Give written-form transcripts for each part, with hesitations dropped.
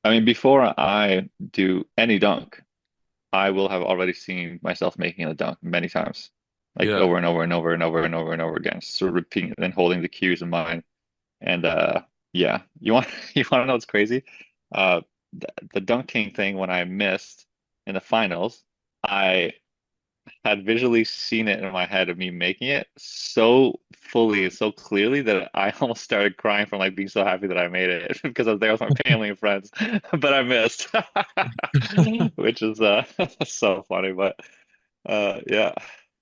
I mean, before I do any dunk, I will have already seen myself making a dunk many times, like Yeah. over and over and over and over and over and over again. So repeating and holding the cues in mind. And yeah, you want you want to know what's crazy? The dunk king thing when I missed in the finals, I had visually seen it in my head of me making it so fully and so clearly that I almost started crying from like being so happy that I made it because I was there with my family and friends, but I missed, which is so funny. But yeah,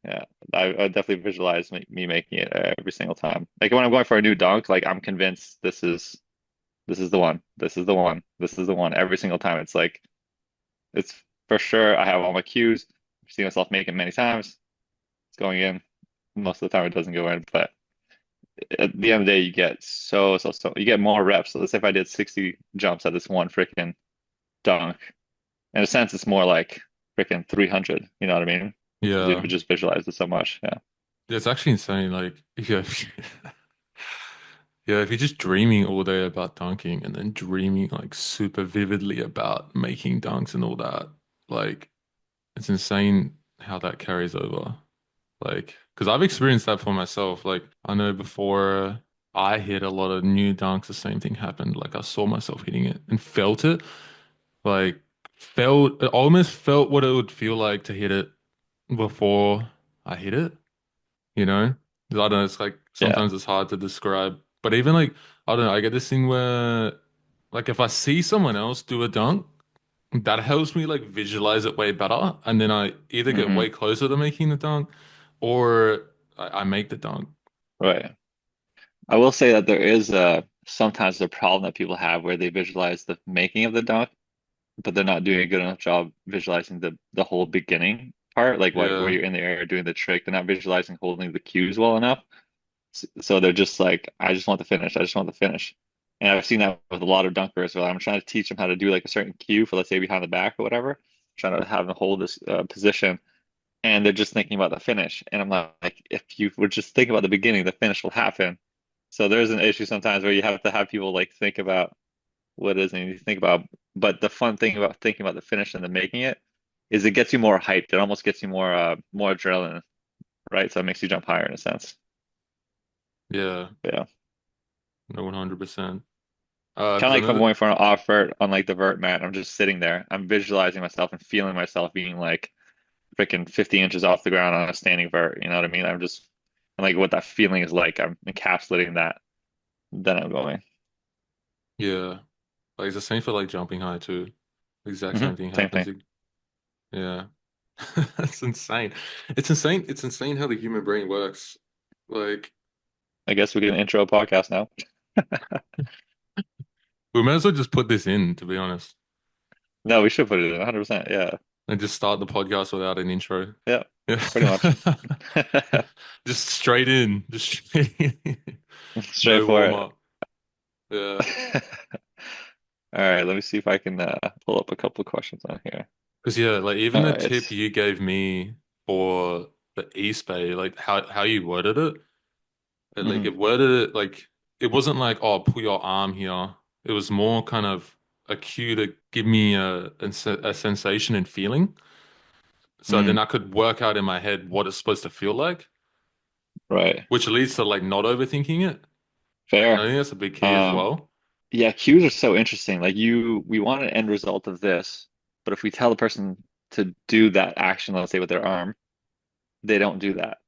yeah, I definitely visualize me making it every single time. Like when I'm going for a new dunk, like I'm convinced this is the one, this is the one, this is the one every single time. It's like it's for sure. I have all my cues. I've seen myself make it many times. It's going in. Most of the time it doesn't go in, but at the end of the day, you get so you get more reps. So let's say if I did 60 jumps at this one freaking dunk, in a sense, it's more like freaking 300. You know what I mean? Because you Yeah. just visualize it so much. Yeah. Yeah, it's actually insane. Like, yeah, yeah, if you're just dreaming all day about dunking and then dreaming like super vividly about making dunks and all that, like, it's insane how that carries over. Like, because I've experienced that for myself. Like, I know before I hit a lot of new dunks, the same thing happened. Like, I saw myself hitting it and felt it. Like, it almost felt what it would feel like to hit it before I hit it. You know? I don't know, it's like Yeah. sometimes it's hard to describe. But even like, I don't know, I get this thing where like if I see someone else do a dunk, that helps me like visualize it way better. And then I either get Hmm. way closer to making the dunk or I make the dunk. Right. I will say that there is sometimes a problem that people have where they visualize the making of the dunk, but they're not doing a good enough job visualizing the whole beginning part, like where Yeah. you're in the air doing the trick. They're not visualizing holding the cues well enough. So they're just like, I just want the finish. I just want the finish. And I've seen that with a lot of dunkers where I'm trying to teach them how to do like a certain cue for, let's say, behind the back or whatever, trying to have them hold this position. And they're just thinking about the finish. And I'm like, if you would just think about the beginning, the finish will happen. So there's an issue sometimes where you have to have people like think about what it is and you think about. But the fun thing about thinking about the finish and the making it is it gets you more hyped. It almost gets you more adrenaline, right? So it makes you jump higher in a sense. Yeah. Yeah. No, 100%. Kind of Because I like if I'm know, going for an off vert on like the vert mat, I'm just sitting there. I'm visualizing myself and feeling myself being like freaking 50 inches off the ground on a standing vert. You know what I mean? I'm like what that feeling is like. I'm encapsulating that. Then I'm going. yeah, like it's the same for like jumping high too. Exact same thing Same happens. thing. Yeah. That's insane. It's insane. It's insane how the human brain works. Like, I guess we can intro a podcast now. we might as well just put this in, to be honest, No, we should put it in 100%. Yeah. and just start the podcast without an intro. Yeah. Yeah. Pretty much. Just straight in. Just straight in. Straight No for warm it. up. Yeah. All right, let me see if I can pull up a couple of questions on here. Because yeah, like even All the tip right. you gave me for the East Bay, like how you worded it, like Hmm. it worded it like it wasn't like, oh, put your arm here. It was more kind of a cue to give me a sensation and feeling. So then Hmm. I could work out in my head what it's supposed to feel like, Right. which leads to like not overthinking it. And I Fair. think that's a big key as Um, well. yeah, cues are so interesting. Like we want an end result of this, but if we tell the person to do that action, let's say with their arm, they don't do that.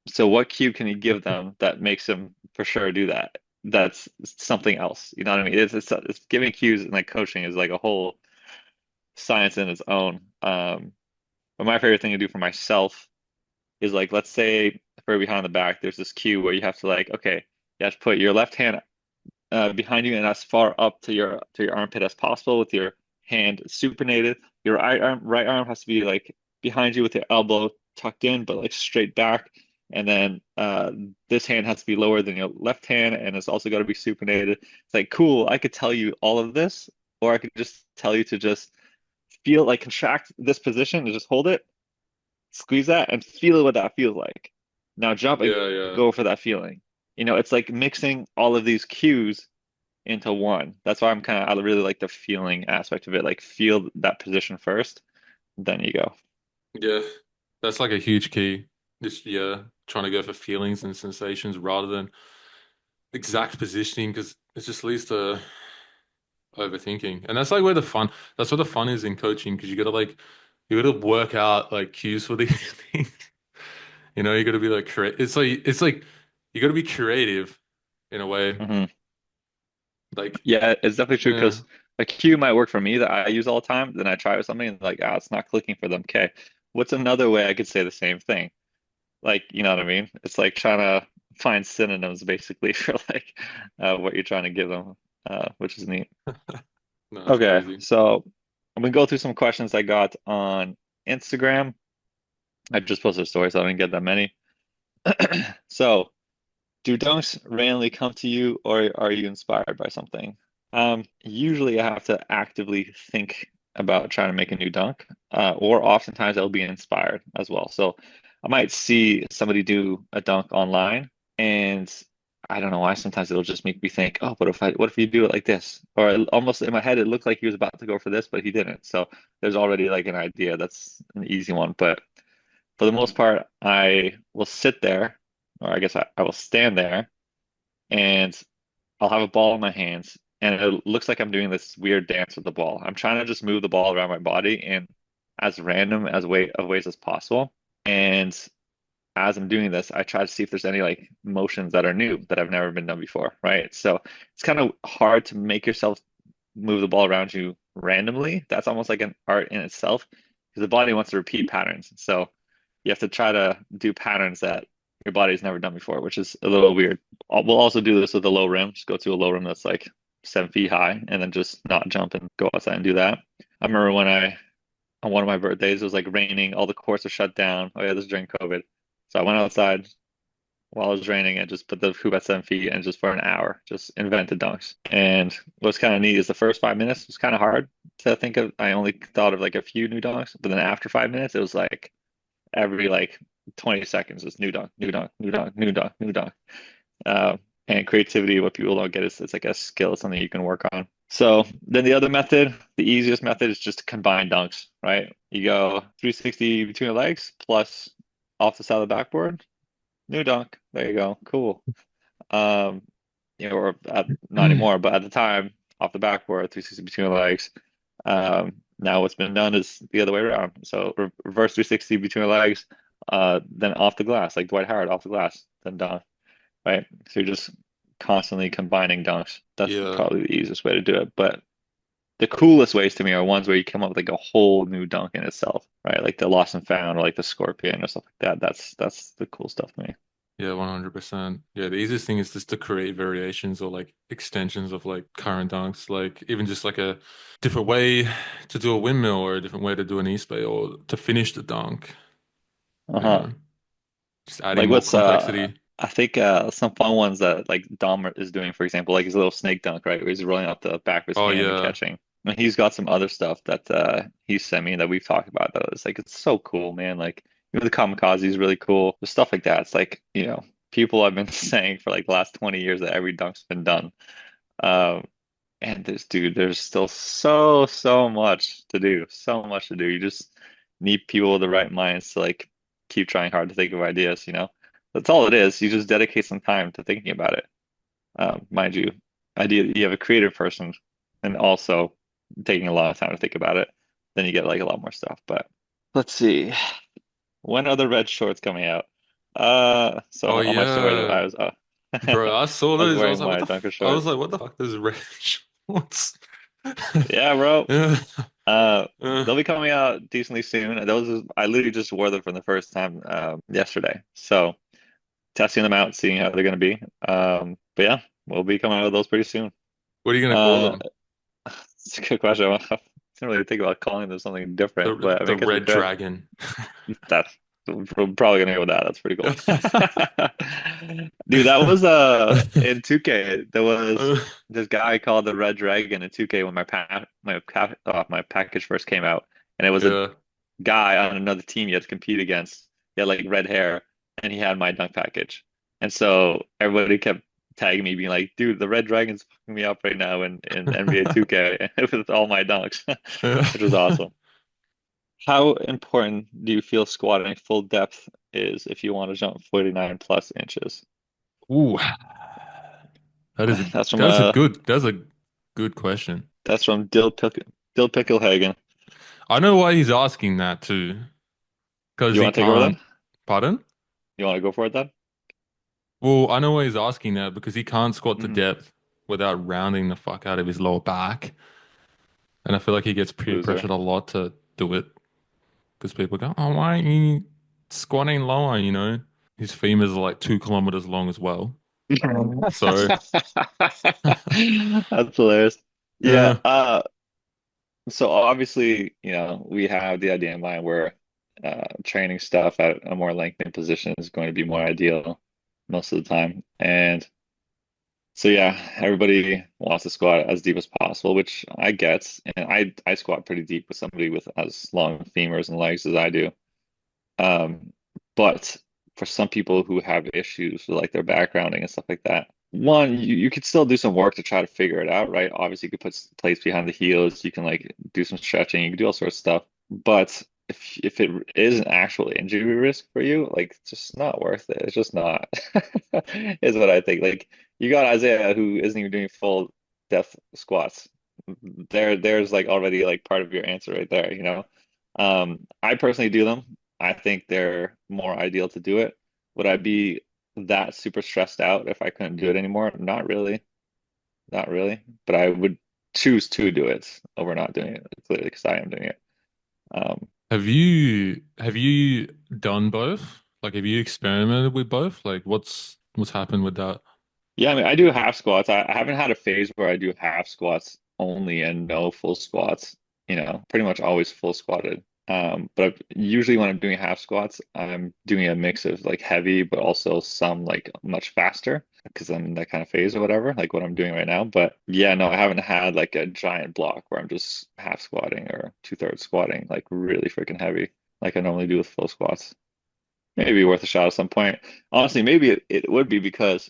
So what cue can you give them that makes them for sure do that? That's something else. You know what I mean? It's giving cues and like coaching is like a whole science in its own. But my favorite thing to do for myself is like, let's say for behind the back, there's this cue where you have to like, okay, you have to put your left hand behind you and as far up to your armpit as possible with your hand supinated. Your right arm has to be like behind you with your elbow tucked in, but like straight back. And then this hand has to be lower than your left hand, and it's also got to be supinated. It's like cool. I could tell you all of this, or I could just tell you to just feel like contract this position and just hold it, squeeze that, and feel what that feels like. Now jump and Yeah, yeah. go for that feeling. You know, it's like mixing all of these cues into one. That's why I really like the feeling aspect of it. Like feel that position first, then you go. Yeah, that's like a huge key. Just yeah, trying to go for feelings and sensations rather than exact positioning because it just leads to overthinking. And that's like where the fun, that's what the fun is in coaching because you gotta work out like cues for these things. You gotta be like create. It's like you gotta be creative in a way. Hmm. Like Yeah, it's definitely true yeah, because a cue might work for me that I use all the time. Then I try with something and like, ah, it's not clicking for them. Okay, what's another way I could say the same thing? Like, you know what I mean? It's like trying to find synonyms basically for like what you're trying to give them, which is neat. no, it's Okay, crazy. so I'm gonna go through some questions I got on Instagram. I just posted a story, so I didn't get that many. So, do dunks randomly come to you, or are you inspired by something? Usually I have to actively think about trying to make a new dunk, or oftentimes I'll be inspired as well. So I might see somebody do a dunk online, and I don't know why. Sometimes it'll just make me think, oh, what if you do it like this? Or almost in my head, it looked like he was about to go for this, but he didn't. So there's already like an idea. That's an easy one. But for the most part, I will sit there, or I guess I will stand there and I'll have a ball in my hands, and it looks like I'm doing this weird dance with the ball. I'm trying to just move the ball around my body in as random ways as possible. And as I'm doing this, I try to see if there's any like motions that are new that have never been done before, right? So it's kind of hard to make yourself move the ball around you randomly. That's almost like an art in itself because the body wants to repeat patterns. So you have to try to do patterns that your body's never done before, which is a little weird. We'll also do this with a low rim. Just go to a low rim that's like 7 feet high and then just not jump and go outside and do that. I remember on one of my birthdays, it was like raining, all the courts were shut down. Oh yeah, this is during COVID. So I went outside while it was raining and just put the hoop at 7 feet and just for an hour, just invented dunks. And what's kind of neat is the first 5 minutes was kind of hard to think of. I only thought of like a few new dunks, but then after 5 minutes, it was like every like 20 seconds is new dunk, new dunk, new dunk, new dunk, new dunk. Uh, and creativity, what people don't get is it's like a skill, it's something you can work on. So then the other method, the easiest method is just to combine dunks, right? You go 360 between the legs plus off the side of the backboard, new dunk. There you go. Cool. Um, not anymore, but at the time, off the backboard, 360 between the legs. Now what's been done is the other way around. So reverse 360 between the legs, then off the glass, like Dwight Howard off the glass, then dunk, right? So you're just constantly combining dunks. That's Yeah. probably the easiest way to do it. But the coolest ways to me are ones where you come up with like a whole new dunk in itself, right? Like the lost and found or like the scorpion or stuff like that. That's the cool stuff to me. Yeah, 100%. Yeah, the easiest thing is just to create variations or like extensions of like current dunks, like even just like a different way to do a windmill or a different way to do an East Bay or to finish the dunk, you Uh-huh. know, just adding Like more what's complexity. I think some fun ones that like Dom is doing, for example, like his little snake dunk, right? Where he's rolling out the back of his Oh hand and yeah. catching. And he's got some other stuff that he's sent me that we've talked about that it's like it's so cool, man. Like the kamikaze is really cool. The stuff like that. It's like, people have been saying for like the last 20 years that every dunk's been done. Um, and this dude, there's still so much to do. So much to do. You just need people with the right minds to like keep trying hard to think of ideas. That's all it is. You just dedicate some time to thinking about it. Mind you, idea you have a creative person and also taking a lot of time to think about it, then you get like a lot more stuff. But let's see. When are the red shorts coming out? So Oh on my story that yeah. Bro, I saw I was those. I was wearing like, what my the dunker I was shorts. like, what the fuck is red shorts? Yeah, bro. Yeah. They'll be coming out decently soon. I literally just wore them for the first time yesterday. So testing them out, seeing how they're going to be. But yeah, we'll be coming out with those pretty soon. What are you gonna call Uh, them? it's a good question. I didn't really think about calling them something different, The but I mean, the I guess we red could. dragon. That's we're probably gonna go with that. That's pretty cool. Dude, that was in 2K. There was this guy called the Red Dragon in 2K when my package first came out, and it was a Yeah. guy on another team you had to compete against. He had like red hair, and he had my dunk package, and so everybody kept tagging me, being like, "Dude, the Red Dragon's fucking me up right now in NBA 2K with all my dunks," which was awesome. How important do you feel squatting full depth is if you want to jump 49 plus inches? Ooh, that is a That's from that's a good question. Dill Picklehagen. I know why he's asking that too, because You he want to take over then? can't. Pardon? You want to go for it then? Well, I know why he's asking that because he can't squat to Hmm. depth without rounding the fuck out of his lower back, and I feel like he gets peer Loser. pressured a lot to do it because people go, "Oh, why aren't you squatting lower?" You know, his femurs are like 2 kilometers long as well. So, That's hilarious. Yeah, yeah. so obviously, we have the idea in mind where training stuff at a more lengthened position is going to be more ideal most of the time. And so yeah, everybody wants to squat as deep as possible, which I get. And I squat pretty deep with somebody with as long femurs and legs as I do. Um, but for some people who have issues with like their backgrounding and stuff like that, one, you could still do some work to try to figure it out, right? Obviously, you could put plates behind the heels, you can like do some stretching, you can do all sorts of stuff. But if it is an actual injury risk for you, like it's just not worth it. It's just not, is what I think. Like you got Isaiah who isn't even doing full depth squats. There's like already like part of your answer right there, you know? I personally do them. I think they're more ideal to do it. Would I be that super stressed out if I couldn't do it anymore? Not really. Not really. But I would choose to do it over not doing it, clearly, because I am doing it. Um, Have you done both? Like, have you experimented with both? Like, what's happened with that? Yeah, I mean, I do half squats. I haven't had a phase where I do half squats only and no full squats. Pretty much always full squatted. But usually when I'm doing half squats, I'm doing a mix of like heavy, but also some like much faster because I'm in that kind of phase or whatever, like what I'm doing right now. But yeah, no, I haven't had like a giant block where I'm just half squatting or two-thirds squatting, like really freaking heavy, like I normally do with full squats. Maybe worth a shot at some point. Honestly, maybe it would be because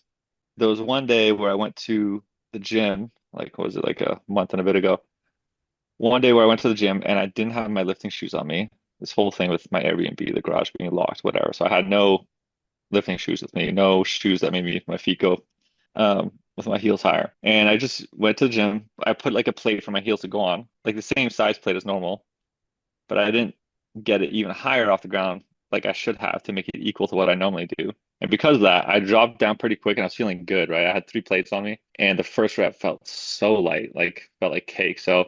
there was one day where I went to the gym, like what was it, like a month and a bit ago. One day where I went to the gym and I didn't have my lifting shoes on me. This whole thing with my Airbnb, the garage being locked, whatever. So I had no lifting shoes with me, no shoes that made my feet go with my heels higher. And I just went to the gym. I put like a plate for my heels to go on, like the same size plate as normal, but I didn't get it even higher off the ground like I should have to make it equal to what I normally do. And because of that, I dropped down pretty quick and I was feeling good, right? I had 3 plates on me and the first rep felt so light, like felt like cake. So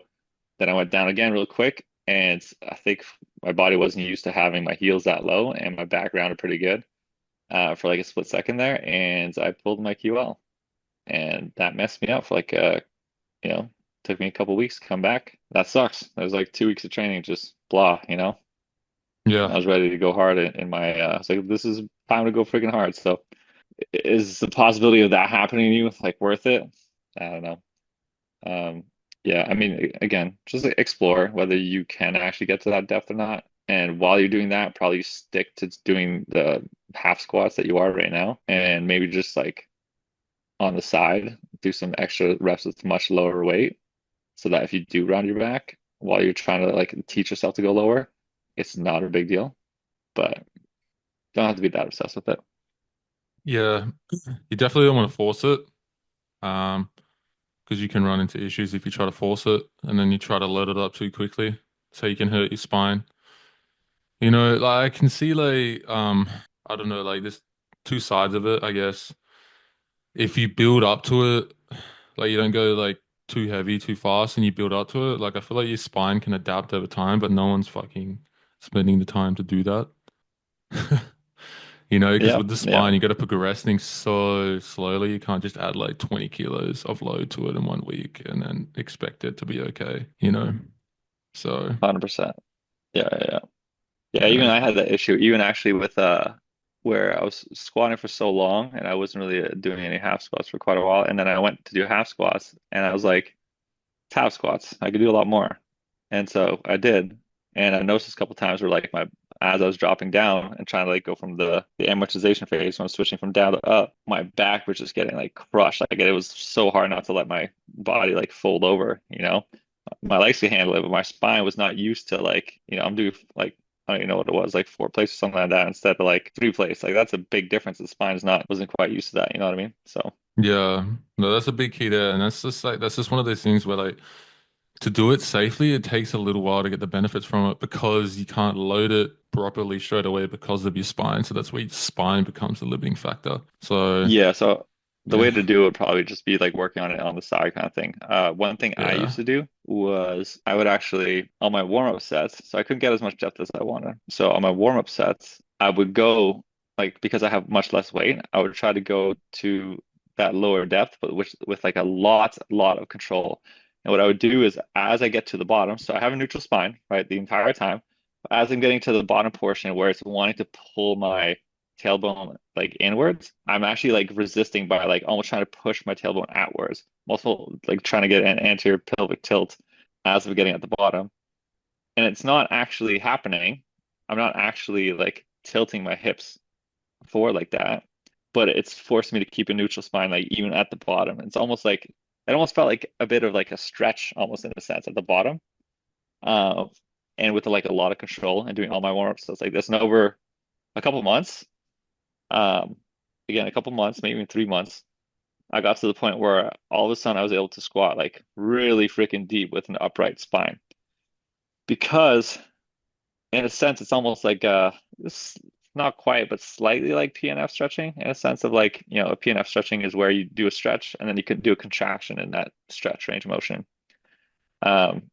then I went down again real quick and I think my body wasn't used to having my heels that low and my back rounded pretty good for like a split second there. And I pulled my QL and that messed me up for like you know, took me a couple weeks to come back. That sucks. That was like 2 weeks of training, just blah. Yeah. I was ready to go hard in my I was like, this is time to go freaking hard. So is the possibility of that happening to you like worth it? I don't know. Um, yeah, I mean, again, just like, explore whether you can actually get to that depth or not. And while you're doing that, probably stick to doing the half squats that you are right now, and maybe just like on the side, do some extra reps with much lower weight, so that if you do round your back while you're trying to like teach yourself to go lower, it's not a big deal. But don't have to be that obsessed with it. Yeah. You definitely don't want to force it. Um, because you can run into issues if you try to force it and then you try to load it up too quickly. So you can hurt your spine. You know, like I can see like I don't know, like there's two sides of it, I guess. If you build up to it, like you don't go like too heavy, too fast, and you build up to it, like I feel like your spine can adapt over time, but no one's fucking spending the time to do that. You know, because Yeah, with the yeah, spine, you got to progress things so slowly. You can't just add like 20 kilos of load to it in 1 week and then expect it to be okay, you know? So, 100%. Yeah, yeah, yeah. Yeah, yeah. even I had that issue, even actually with where I was squatting for so long and I wasn't really doing any half squats for quite a while. And then I went to do half squats and I was like, it's half squats. I could do a lot more. And so I did. And I noticed a couple times where like as I was dropping down and trying to like go from the amortization phase when I was switching from down to up, my back was just getting like crushed. Like it was so hard not to let my body like fold over, you know. My legs could handle it, but my spine was not used to like, I'm doing like I don't even know what it was, like four plates or something like that instead of like three plates. Like that's a big difference. The spine is not wasn't quite used to that, you know what I mean? So Yeah, no, that's a big key there, and that's just one of those things where like to do it safely, it takes a little while to get the benefits from it because you can't load it properly straight away because of your spine. So that's where your spine becomes the limiting factor. So yeah, so the way yeah, to do it would probably just be like working on it on the side kind of thing. One thing I yeah, used to do was I would actually on my warm-up sets, so I couldn't get as much depth as I wanted. So on my warm-up sets, I would go like because I have much less weight, I would try to go to that lower depth, but which with like a lot of control. And what I would do is as I get to the bottom, so I have a neutral spine, right, the entire time. As I'm getting to the bottom portion where it's wanting to pull my tailbone like inwards, I'm actually like resisting by like almost trying to push my tailbone outwards, multiple like trying to get an anterior pelvic tilt as I'm getting at the bottom. And it's not actually happening. I'm not actually like tilting my hips forward like that, but it's forced me to keep a neutral spine like even at the bottom. It's almost like it almost felt like a bit of like a stretch almost in a sense at the bottom. Uh, and with like a lot of control and doing all my warm-ups. So it's like this and over a couple months. Um, again, a couple months, maybe even 3 months, I got to the point where all of a sudden I was able to squat like really freaking deep with an upright spine. Because in a sense, it's almost like it's not quite, but slightly like PNF stretching in a sense of like, a PNF stretching is where you do a stretch and then you can do a contraction in that stretch range of motion. Um,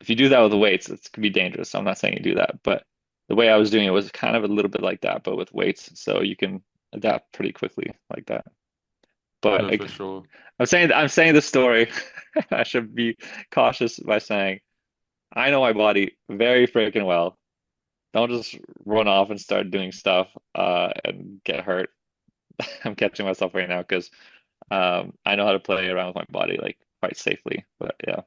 if you do that with weights, it can be dangerous. So I'm not saying you do that, but the way I was doing it was kind of a little bit like that, but with weights, so you can adapt pretty quickly like that. But no, for like, sure. I'm saying this story. I should be cautious by saying I know my body very freaking well. Don't just run off and start doing stuff and get hurt. I'm catching myself right now because I know how to play around with my body like quite safely. But yeah.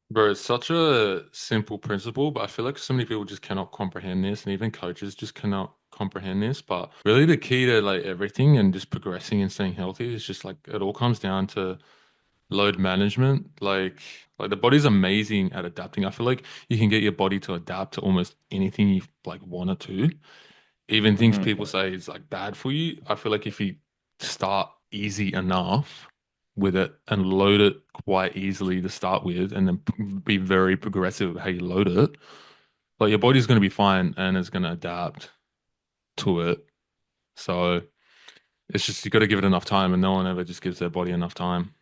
Bro, it's such a simple principle, but I feel like so many people just cannot comprehend this, and even coaches just cannot comprehend this. But really, the key to like everything and just progressing and staying healthy is just like it all comes down to load management. Like the body's amazing at adapting. I feel like you can get your body to adapt to almost anything you like want it to. Even things Hmm. people say is like bad for you. I feel like if you start easy enough with it and load it quite easily to start with, and then be very progressive with how you load it, like your body's going to be fine and it's going to adapt to it. So it's just you got to give it enough time, and no one ever just gives their body enough time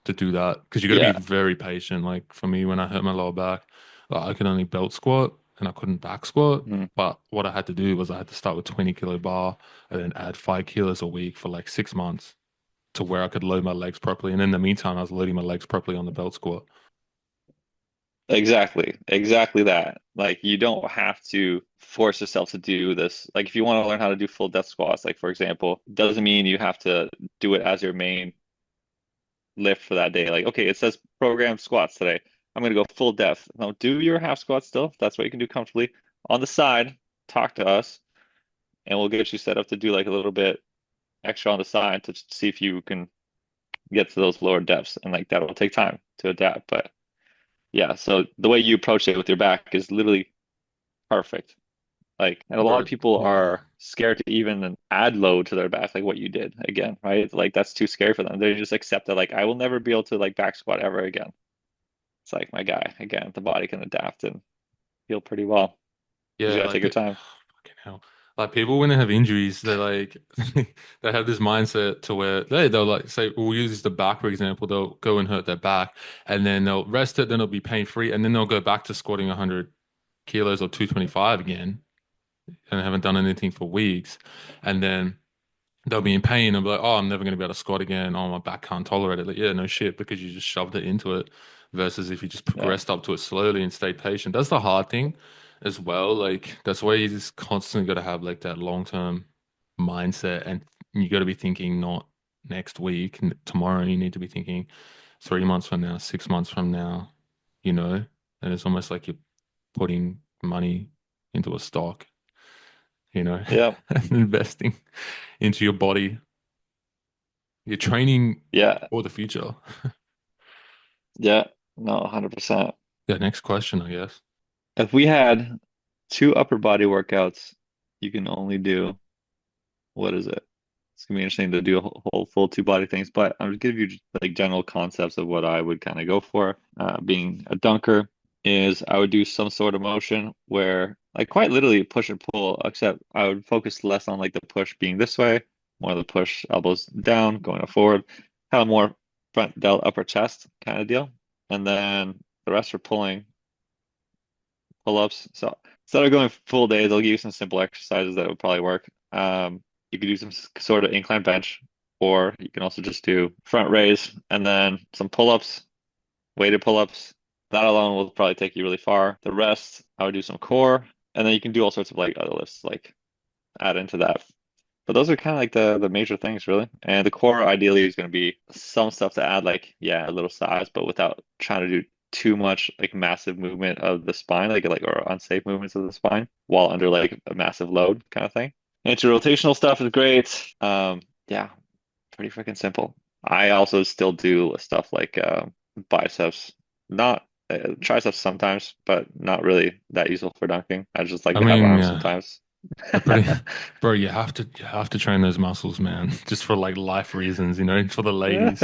to do that because you got to be Yeah. very patient. Like for me, when I hurt my lower back, like, I could only belt squat and I couldn't back squat. Mhm. But what I had to do was I had to start with 20 kilo bar and then add 5 kilos a week for like 6 months to where I could load my legs properly. And in the meantime, I was loading my legs properly on the belt squat. Exactly. Exactly that. Like you don't have to force yourself to do this. Like if you want to learn how to do full death squats, like for example, doesn't mean you have to do it as your main lift for that day. Like, okay, it says program squats today. I'm gonna go full depth. Now do your half squat still. If that's what you can do comfortably. On the side, talk to us and we'll get you set up to do like a little bit extra on the side to see if you can get to those lower depths. And like that'll take time to adapt. But yeah, so the way you approach it with your back is literally perfect. Like, and a lot of But people yeah. are scared to even add load to their back, like what you did again, right? Like that's too scary for them. They just accept that, like, I will never be able to like back squat ever again. It's like, my guy, again, the body can adapt and heal pretty well. You Yeah, just gotta like take your time. fucking hell. Like people when they have injuries, they're like they have this mindset to where they'll like say we'll use the back for example, they'll go and hurt their back and then they'll rest it, then it'll be pain free, and then they'll go back to squatting 100 kilos or 225 again and haven't done anything for weeks. And then they'll be in pain and be like, oh, I'm never going to be able to squat again. Oh, my back can't tolerate it. Like, yeah, no shit, because you just shoved it into it versus if you just Yeah. progressed up to it slowly and stayed patient. That's the hard thing as well. Like, that's why you just constantly got to have like that long-term mindset and you got to be thinking not next week, tomorrow. You need to be thinking 3 months from now, 6 months from now, you know? And it's almost like you're putting money into a stock. you know, Yeah. and investing into your body. You're training Yeah. for the future. Yeah. No, 100%. Yeah, next question, I guess. If we had two upper body workouts you can only do, what is it? It's gonna be interesting to do a whole full two body things, but I'm just giving you just, like general concepts of what I would kind of go for. Being a dunker is I would do some sort of motion where like quite literally push and pull, except I would focus less on like the push being this way, more of the push elbows down, going forward, kind of more front delt upper chest kind of deal. And then the rest are pulling pull-ups. So instead of going full days, I'll give you some simple exercises that would probably work. You could do some sort of incline bench, or you can also just do front raise and then some pull-ups, weighted pull-ups. That alone will probably take you really far. The rest, I would do some core, and then you can do all sorts of like other lifts, like add into that. But those are kind of like the major things, really. And the core ideally is going to be some stuff to add, like yeah, a little size, but without trying to do too much like massive movement of the spine, like or unsafe movements of the spine while under like a massive load kind of thing. Anti-rotational stuff is great. Yeah, pretty freaking simple. I also still do stuff like biceps, not triceps sometimes, but not really that useful for dunking. I just like I to have mean, arms sometimes. they're pretty, bro. You have to train those muscles, man, just for like life reasons, for the ladies.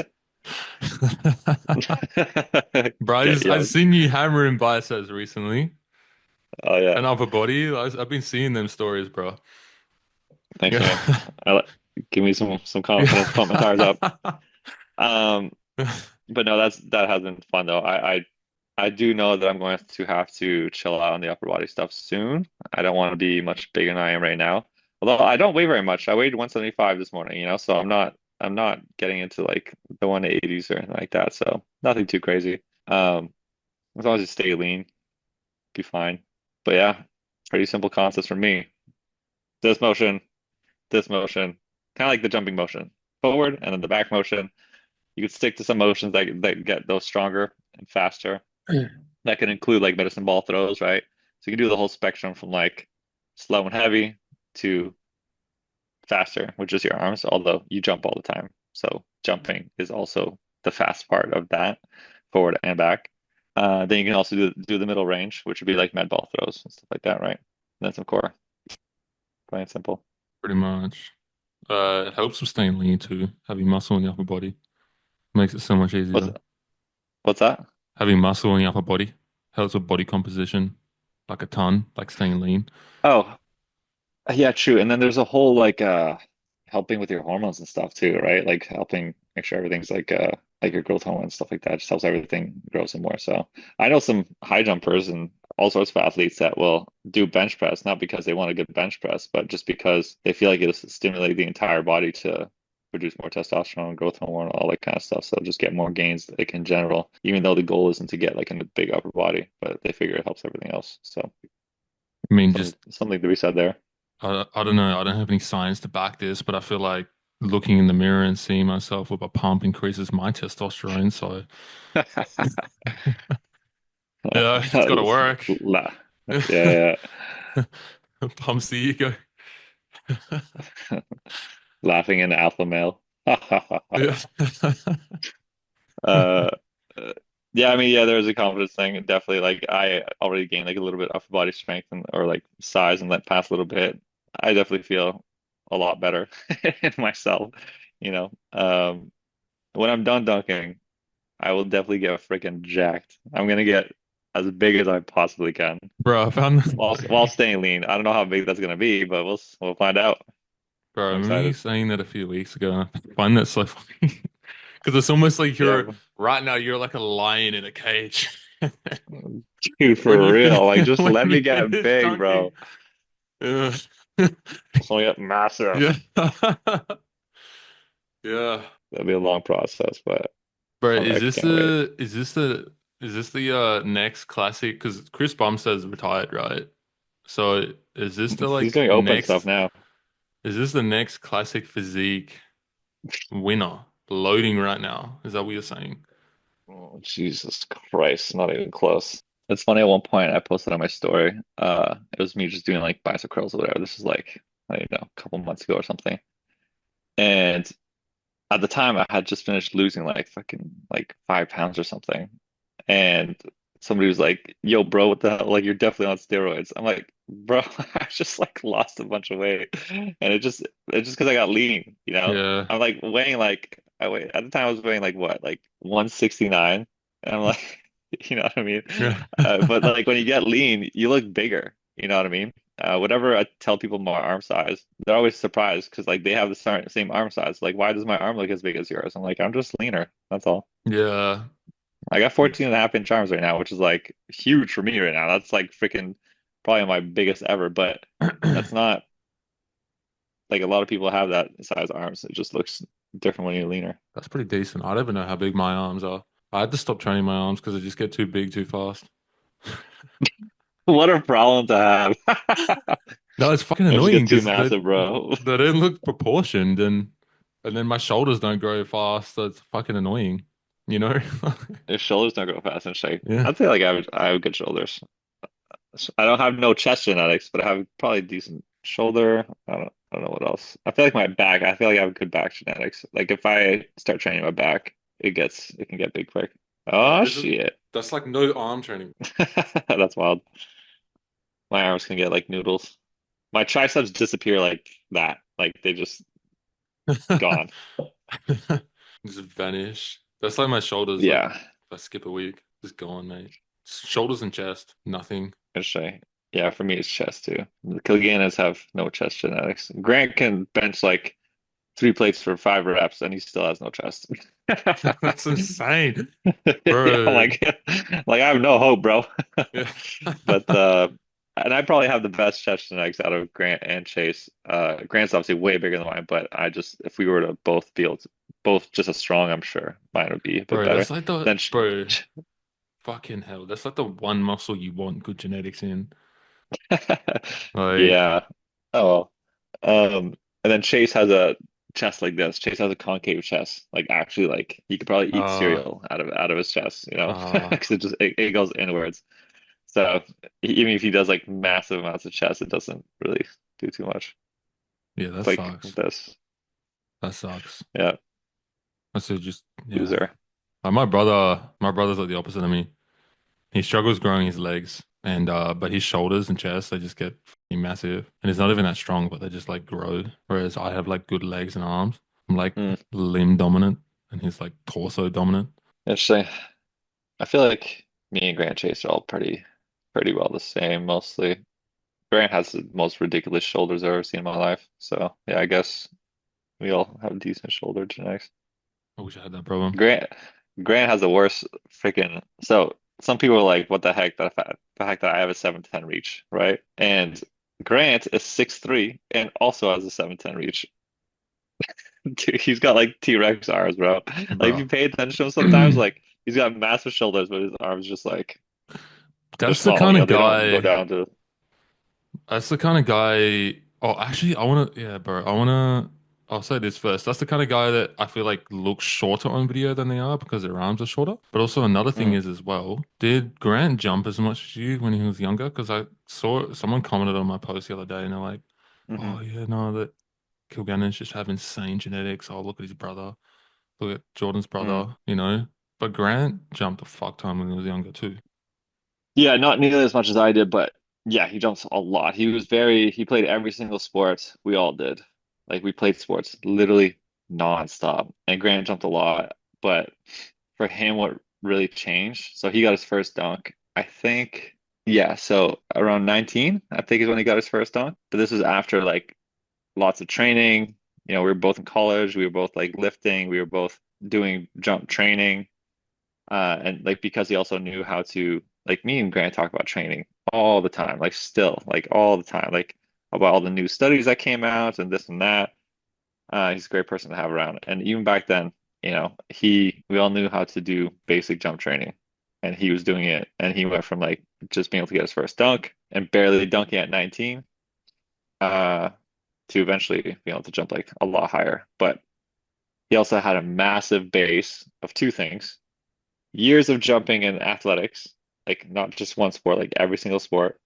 Bro, Get I've young. seen you hammering biceps recently Oh yeah. and upper body. I've been seeing them stories, bro. Thanks, man. Yeah. I like give me some confidence, pump my tires up. Yeah. Um, but no, that has been fun though. I do know that I'm going to have to chill out on the upper body stuff soon. I don't want to be much bigger than I am right now. Although I don't weigh very much. I weighed 175 this morning, so I'm not getting into like the 180s or anything like that. So nothing too crazy. As long as you stay lean, be fine. But yeah, pretty simple concepts for me. This motion, this motion, kind of like the jumping motion, forward and then the back motion. You could stick to some motions that get those stronger and faster. That can include like medicine ball throws, right? So you can do the whole spectrum from like slow and heavy to faster, which is your arms, although you jump all the time. So jumping is also the fast part of that, forward and back. Then you can also do the middle range, which would be like med ball throws and stuff like that, right? And then some core, plain and simple. Pretty much. It helps with staying lean too. Having muscle in the upper body makes it so much What's easier. what's that? Having muscle in the upper body helps with body composition, like a ton, like staying lean. Oh, yeah, true. And then there's a whole like helping with your hormones and stuff too, right? Like helping make sure everything's like your growth hormone and stuff like that just helps everything grow some more. So I know some high jumpers and all sorts of athletes that will do bench press, not because they want a good bench press, but just because they feel like it'll stimulate the entire body to produce more testosterone, growth hormone, all that kind of stuff. So just get more gains like in general, even though the goal isn't to get like in a big upper body, but they figure it helps everything else. So I mean, just something to be said there. I don't know. I don't have any science to back this, but I feel like looking in the mirror and seeing myself with a pump increases my testosterone. So yeah, it's got to work. Nah. Yeah, Pumps the ego. yeah. Laughing in alpha male. Yeah. Uh, yeah, I mean, yeah, there's a confidence thing. Definitely, like I already gained like a little bit upper body strength and or like size and let pass a little bit. I definitely feel a lot better in myself, you know. When I'm done dunking, I will definitely get freaking jacked. I'm gonna get as big as I possibly can Bro, I found while staying lean. I don't know how big that's gonna be, but we'll find out. bro, I I'm remember you excited. saying that a few weeks ago, and I find that so funny because it's almost like Yeah, right now you're like a lion in a cage dude, when for you real. Like, just when let you me get finish big, dunking. bro. Yeah. Just want to get Yeah. massive. Yeah. That'll be a long process, but Bro, I can't wait. is this the next classic? Because Chris Bumstead's retired, right? So is this the He's like doing open stuff next? now. Is this the next classic physique winner loading right now? Is that what you're saying? Oh, Jesus Christ, not even close. It's funny, at one point I posted on my story, it was me just doing like bicep curls or whatever. This is like, I don't know, a couple months ago or something. And at the time I had just finished losing like fucking like 5 pounds or something. And somebody was like, "Yo, bro, what the hell? Like, you're definitely on steroids." I'm like, "Bro, I just like lost a bunch of weight, and it's just because I got lean, you know." Yeah. I'm like weighing like I weigh at the time I was weighing like what, like 169, and I'm like, you know what I mean? Yeah. But like when you get lean, you look bigger. You know what I mean? Whenever I tell people my arm size, they're always surprised because like they have the same arm size. Like, why does my arm look as big as yours? I'm like, I'm just leaner. That's all. Yeah. I got 14.5 inch arms right now, which is like huge for me right now. That's like freaking probably my biggest ever, but that's not like a lot of people have that size arms. It just looks different when you're leaner. That's pretty decent. I don't even know how big my arms are. I had to stop training my arms because they just get too big too fast. What a problem to have. No, it's fucking They just get annoying too because massive, bro. they don't look proportioned and then my shoulders don't grow fast, so it's fucking annoying, you know? If shoulders don't grow fast and shake. Yeah. I'd say like I have good shoulders. I don't have no chest genetics, but I have probably decent shoulder. I don't know what else. I feel like my back, I feel like I have good back genetics. Like if I start training my back, it can get big quick. Oh This is shit. that's like no arm training. That's wild. My arms can get like noodles. My triceps disappear like that. Like they just gone. Just vanish. That's like my shoulders, like Yeah, if I skip a week, just gone, mate. Shoulders and chest, nothing. actually. Yeah, for me it's chest too. The Kilganons have no chest genetics. Grant can bench like 3 plates for 5 reps and he still has no chest. That's insane, Yeah, bro. like I have no hope, bro. Yeah. But and I probably have the best chest genetics out of Grant and Chase. Grant's obviously way bigger than mine, but I just if we were to both just as strong, I'm sure mine would be a bit Bro, better. that's like the Then bro, fucking hell. That's like the one muscle you want good genetics in. Like, yeah. Oh well. And then Chase has a chest like this. Chase has a concave chest. Like actually like he could probably eat uh, cereal out of his chest, you know, uh, because it goes inwards. So even if he does like massive amounts of chest, it doesn't really do too much. yeah, that It's like sucks. this. That sucks. Yeah, I said just yeah. loser. My brother's like the opposite of me. He struggles growing his legs and but his shoulders and chest they just get fucking massive. And he's not even that strong, but they just like grow. Whereas I have like good legs and arms. I'm like Hmm. limb dominant and he's like torso dominant. Interesting. I feel like me and Grant Chase are all pretty well the same mostly. Grant has the most ridiculous shoulders I've ever seen in my life. So yeah, I guess we all have decent shoulder genetics. I wish I had that problem. Grant Grant has the worst freaking. So some people are like, "What the heck?" The fact that I have a 7'10" reach, right? And Grant is 6'3" and also has a 7'10" reach. Dude, he's got like T-Rex arms, bro. Like if Bro. you pay attention to him sometimes, like he's got massive shoulders, but his arms just like they're That's the small. kind You know, of they don't go guy down to. That's the kind of guy. Oh, actually, I want to. Yeah, bro. I'll say this first. That's the kind of guy that I feel like looks shorter on video than they are because their arms are shorter. But also another thing Mm, is as well. Did Grant jump as much as you when he was younger? Because I saw someone commented on my post the other day and they're like, hmm. "Oh yeah, no, that Kilgannon's just have insane genetics. Oh, look at his brother. Look at Jordan's Mm. brother. You know." But Grant jumped a fuck ton when he was younger too. Yeah, not nearly as much as I did, but yeah, he jumps a lot. He played every single sport we all did. Like we played sports literally nonstop. And Grant jumped a lot, but for him, what really changed? So he got his first dunk, I think. Yeah, so around 19, I think is when he got his first dunk. But this was after like lots of training. You know, we were both in college, we were both like lifting, we were both doing jump training. And like because he also knew how to like me and Grant talk about training all the time, like still, like all the time, like about all the new studies that came out and this and that. He's a great person to have around. And even back then, you know, we all knew how to do basic jump training. And he was doing it. And he went from like just being able to get his first dunk and barely dunking at 19, uh, to eventually being able to jump like a lot higher. But he also had a massive base of two things: years of jumping in athletics, like not just one sport, like every single sport,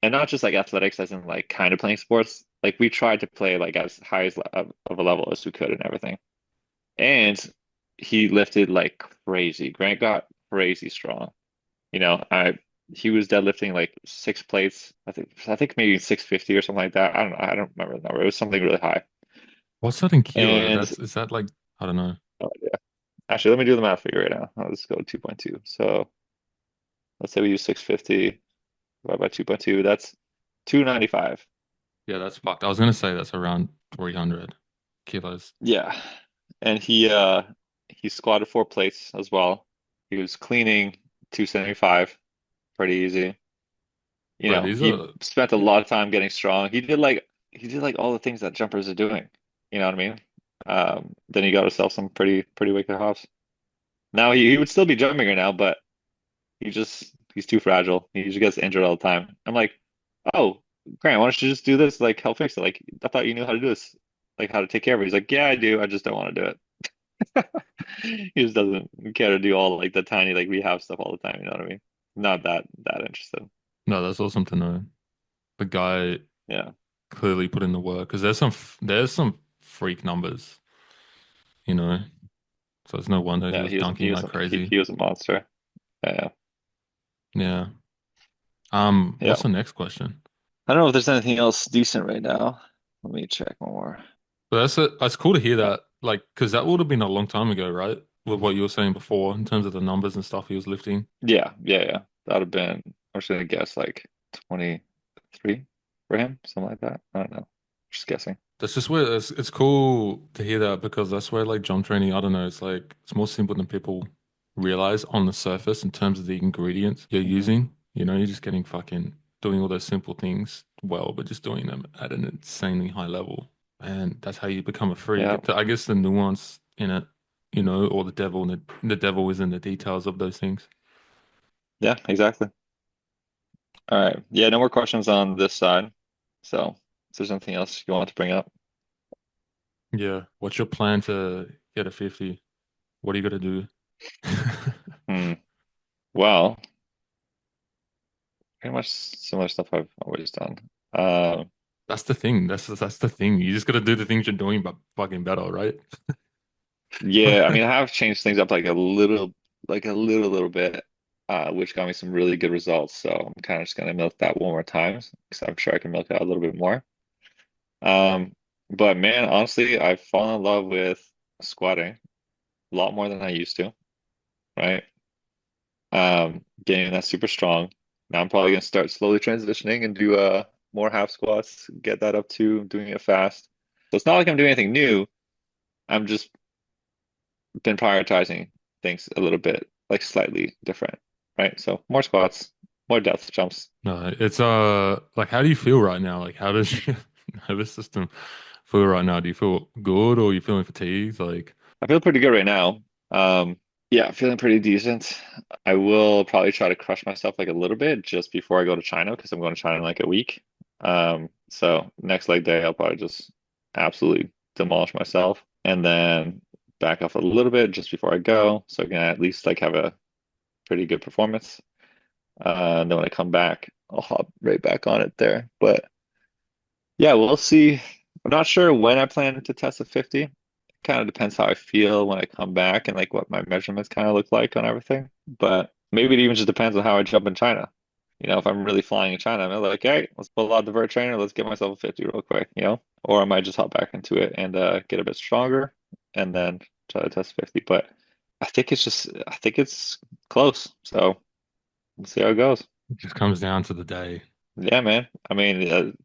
and not just like athletics as in like kind of playing sports. Like we tried to play like as high as of a level as we could and everything. And he lifted like crazy. Grant got crazy strong. You know, I he was deadlifting like six plates. I think maybe 650 or something like that. I don't know. I don't remember the number. It was something really high. What's that in kilo? And Is that like, I don't know. oh, yeah. Actually, let me do the math for you right now. Let's go 2.2. So let's say we use 650 divided by 2.2. That's 295. Yeah, that's fucked. I was gonna say that's around 300 kilos. Yeah. And he squatted four plates as well. He was cleaning 275, pretty easy. You Bro, know, these he are, spent a lot of time getting strong. He did like all the things that jumpers are doing. You know what I mean? Then he got himself some pretty wicked hops. Now he would still be jumping right now, but he's too fragile. He just gets injured all the time. I'm like, oh, Grant, why don't you just do this? Like help fix it. Like I thought you knew how to do this, like how to take care of it. He's like, yeah, I do. I just don't want to do it. He just doesn't care to do all like the tiny like rehab stuff all the time. You know what I mean? Not that interested. no, that's awesome to know. The guy Yeah, clearly put in the work because there's some freak numbers, you know. So it's no wonder he yeah. was He was he dunking was like a, he, crazy. he was a monster. Yeah, Yeah. yeah. What's the next question? I don't know if there's anything else decent right now. Let me check one more. But that's cool to hear Uh, that, like, because that would have been a long time ago, right? With what you were saying before in terms of the numbers and stuff he was lifting. yeah. That'd have been. I was gonna guess like 23 for him, something like that. I don't know. Just guessing. That's just where it's cool to hear that because that's where like jump training, I don't know, it's like it's more simple than people realize on the surface in terms of the ingredients you're Hmm. using. You know, you're just getting fucking doing all those simple things well, but just doing them at an insanely high level. And that's how you become a freak. Yeah, I guess the nuance in it, you know, or the devil is in the details of those things. yeah, exactly. All right. Yeah, no more questions on this side. So, if there's anything else you want to bring up? Yeah. What's your plan to get a 50? What are you gonna do? Hmm. Well, pretty much similar stuff I've always done. Um, That's the thing. That's the thing. You just gotta do the things you're doing, but fucking better, right? yeah, I mean, I have changed things up like a little bit, which got me some really good results. So I'm kind of just gonna milk that one more time because I'm sure I can milk it out a little bit more. Um, but man, honestly, I've fallen in love with squatting a lot more than I used to, right? Getting that super strong. Now I'm probably gonna start slowly transitioning and do more half squats, get that up to doing it fast. So it's not like I'm doing anything new. I'm just been prioritizing things a little bit, like slightly different, right? So more squats, more depth jumps. No, it's like how do you feel right now? Like how does your nervous system feel right now? Do you feel good or are you feeling fatigued? Like I feel pretty good right now. Yeah, feeling pretty decent. I will probably try to crush myself like a little bit just before I go to China because I'm going to China in like a week. So next leg day, I'll probably just absolutely demolish myself and then back off a little bit just before I go, so I can at least like have a pretty good performance. And then when I come back, I'll hop right back on it there. But yeah, we'll see. I'm not sure when I plan to test a 50. It kind of depends how I feel when I come back and like what my measurements kind of look like on everything. But maybe it even just depends on how I jump in China. You know, if I'm really flying in China, I'm like, hey, let's pull out the vert trainer, let's get myself a 50 real quick, you know? Or I might just hop back into it and get a bit stronger and then try to test 50. But I think it's close. So we'll see how it goes. it just comes down to the day. Yeah, man. I mean,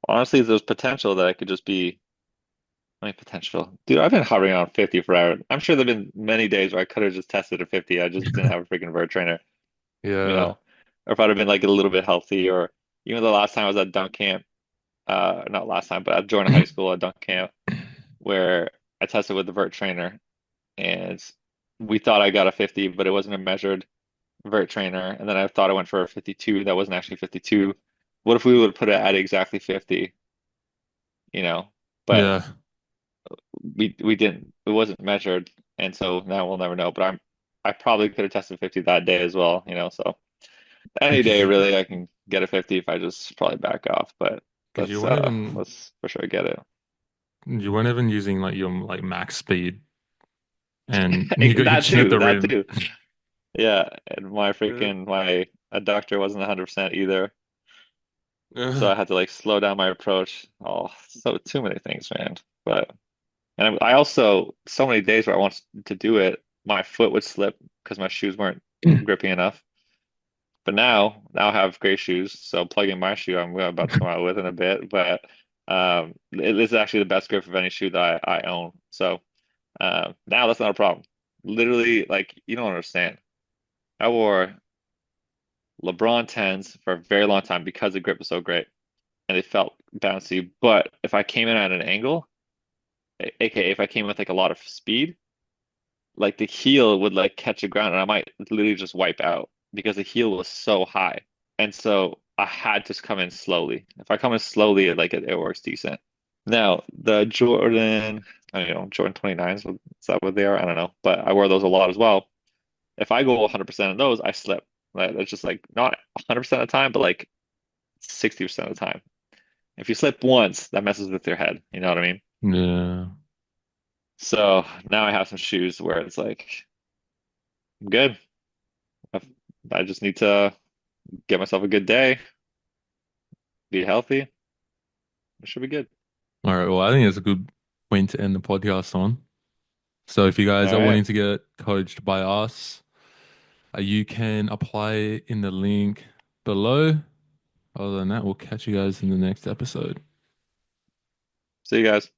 honestly, there's potential that I could just be. I mean, potential. Dude, I've been hovering on 50 forever. I'm sure there've been many days where I could have just tested a 50. I just didn't have a freaking vert trainer, you Yeah. know? Or if I'd have been like a little bit healthy, or even the last time I was at dunk camp, not last time, but I joined high school at dunk camp where I tested with the vert trainer and we thought I got a 50, but it wasn't a measured vert trainer. And then I thought I went for a 52 that wasn't actually 52. What if we would put it at exactly 50, you know? But Yeah. we didn't. It wasn't measured, and so now we'll never know. But I probably could have tested 50 that day as well, you know. So Any day really I can get a 50 if I just probably back off, but Because you let's for sure get it. weren't even using like your like max speed, and you just hit the That rim. too. Yeah, and my adductor wasn't 100% either. So I had to like slow down my approach. Oh, so too many things, man. But and I also so many days where I wanted to do it, my foot would slip because my shoes weren't grippy enough. But now I have great shoes, so plugging my shoe, I'm about to come out with in a bit. But it is actually the best grip of any shoe that I own. So now that's not a problem. Literally, like you don't understand. I wore LeBron 10s for a very long time because the grip was so great and they felt bouncy. But if I came in at an angle, aka if I came with like a lot of speed, like the heel would like catch the ground and I might literally just wipe out because the heel was so high. And so I had to come in slowly. If I come in slowly, it works decent. Now, the Jordan, I don't know, Jordan 29s, is that what they are? I don't know. But I wear those a lot as well. If I go 100% of those, I slip. Like, it's just like not 100% of the time, but like 60% of the time. If you slip once, that messes with your head. You know what I mean? Yeah. So now I have some shoes where it's like, I'm good. I, I just need to get myself a good day, be healthy. It should be good. All right. Well, I think it's a good point to end the podcast on. So if you All guys are right. wanting to get coached by us, you can apply in the link below. Other than that, we'll catch you guys in the next episode. See you guys.